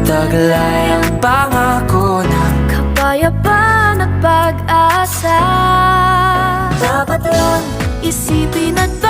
taglay ang pangako ng kapayapaan at pag-asa. dapat lang Isipin at